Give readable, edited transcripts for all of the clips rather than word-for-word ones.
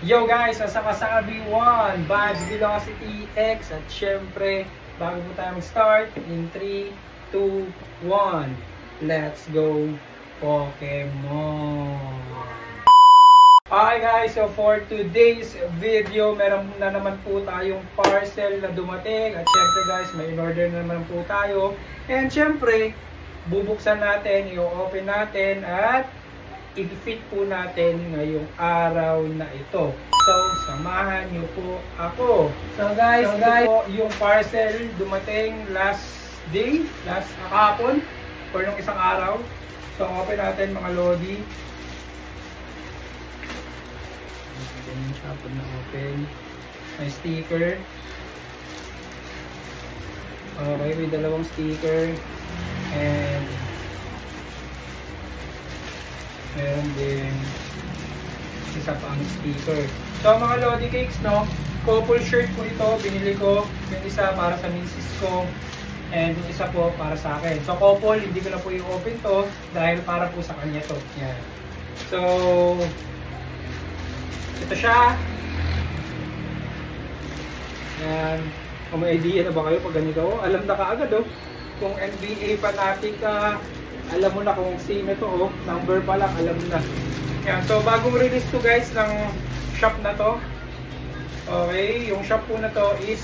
Yo guys, nasa Kasabi 1, Badge Velocity X. At syempre, bago po tayo mag-start, in 3, 2, 1, let's go Pokemon! Okay guys, so for today's video, meron na naman po tayong parcel na dumating. At syempre guys, may in-order na naman po tayo. And syempre, bubuksan natin, i-open natin at i-fit po natin ngayong araw na ito. So, samahan niyo po ako. So guys, ito po yung parcel dumating last kahapon or nung isang araw. So, open natin mga lodi. Ganyan siya pag na-open. May sticker. Okay, may dalawang sticker. And meron din isa pang sticker. So mga Lodi Cakes, no, couple shirt po ito, binili ko. Yung isa para sa misis ko and yung isa po para sa akin. So couple, hindi ko na po i-open to dahil para po sa kanya to. Yan. So ito siya. Yan. Kung may idea na ba kayo pag ganito, alam na kaagad kung NBA fanatic ka, alam mo na kung sino to, number pa lang, alam na. Yan, so bagong release to guys ng shop na to. Okay, yung shop po na to is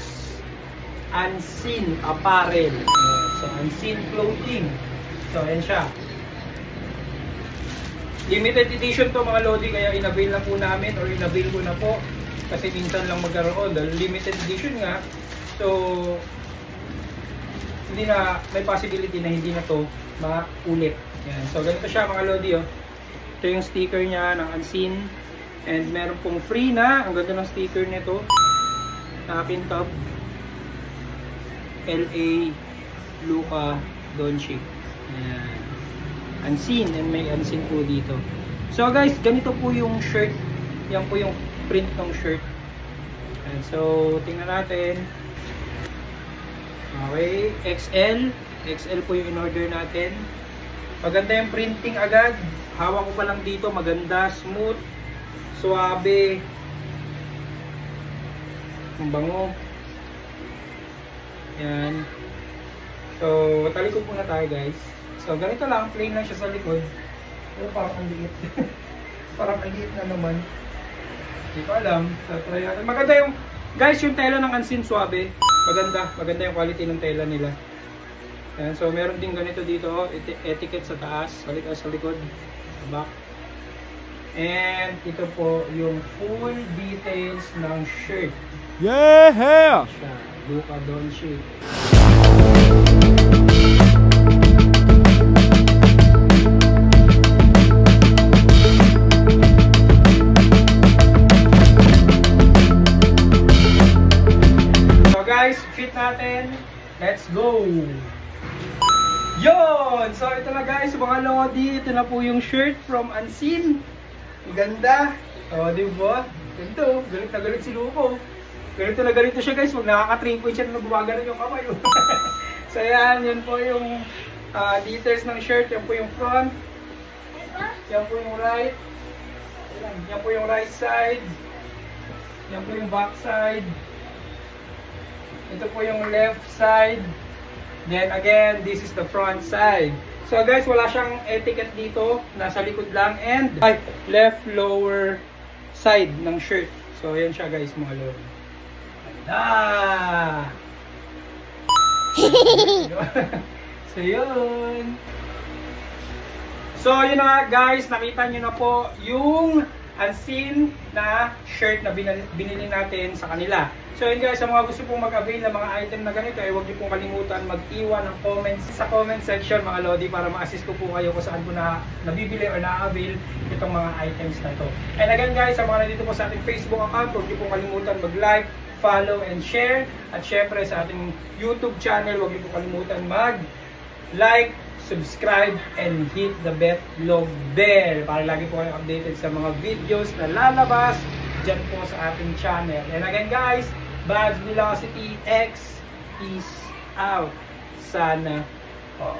Unseen Apparel. So Unseen Clothing. So ayan siya. Limited edition to mga Lodi, kaya in-avail na po namin or in-avail ko na po. Kasi minsan lang magkaroon, dahil limited edition nga. So hindi na, may possibility na hindi na to maulit. Yan. So ganito siya mga Lodi. Ito yung sticker niya ng Unseen. And meron pong free na, ang ganda ng sticker nito, na pintab LA Luka Doncic. Yan. Unseen, and may Unseen po dito. So guys, ganito po yung shirt. Yan po yung print ng shirt. And so tingnan natin. Okay, XL po yung in-order natin. Maganda yung printing agad. Hawak ko pa lang dito, maganda, smooth, suabe, ang bango. Yan. So, talikod muna tayo guys. So, ganito lang, plain lang siya sa likod. Pero parang ang liit. Parang ang liit na naman. Hindi ko alam. So, try natin. Maganda yung, guys, yung tela ng Unseen suabe. Maganda yung quality ng tela nila. Yan, so meron din ganito dito, etiquette sa taas, sa likod, sa back. And ito po yung full details ng shirt. Yeah! Siya, Luka Doncic. So guys, fit natin. Let's go! Yon! So ito na guys, mga Lodi, ito na po yung shirt from Unseen. Ganda. O, diba? Ganito, galit na galit si Luko. Ganito na ganito siya guys, pag nakaka-3 points siya na gumagano yung kamay. So yan po yung details ng shirt. Yan po yung front. Yan po yung right. Yan po yung right side. Yan po yung back side. Ito po yung left side. Then again, this is the front side. So guys, wala siyang etiquette dito. Nasa likod lang. And left lower side ng shirt. So yan siya guys, mga lord. Ganda! So yun. So yun na nga guys, nakita nyo na po yung Unseen na shirt na binili natin sa kanila. So yun guys, sa mga gusto pong mag-avail ng mga item na ganito, ay huwag niyo pong kalimutan mag-iwan ng comments sa comment section mga Lodi para ma-assist ko po kayo kung saan po na nabibili or na-avail itong mga items na to. And again guys, sa mga nandito po sa ating Facebook account, huwag niyo pong kalimutan mag-like, follow, and share. At syempre sa ating YouTube channel, huwag niyo pong kalimutan mag-like, subscribe, and hit the bell para lagi po kayo updated sa mga videos na lalabas dyan po sa ating channel. And again guys, Badge Velocity X is out. Sana all.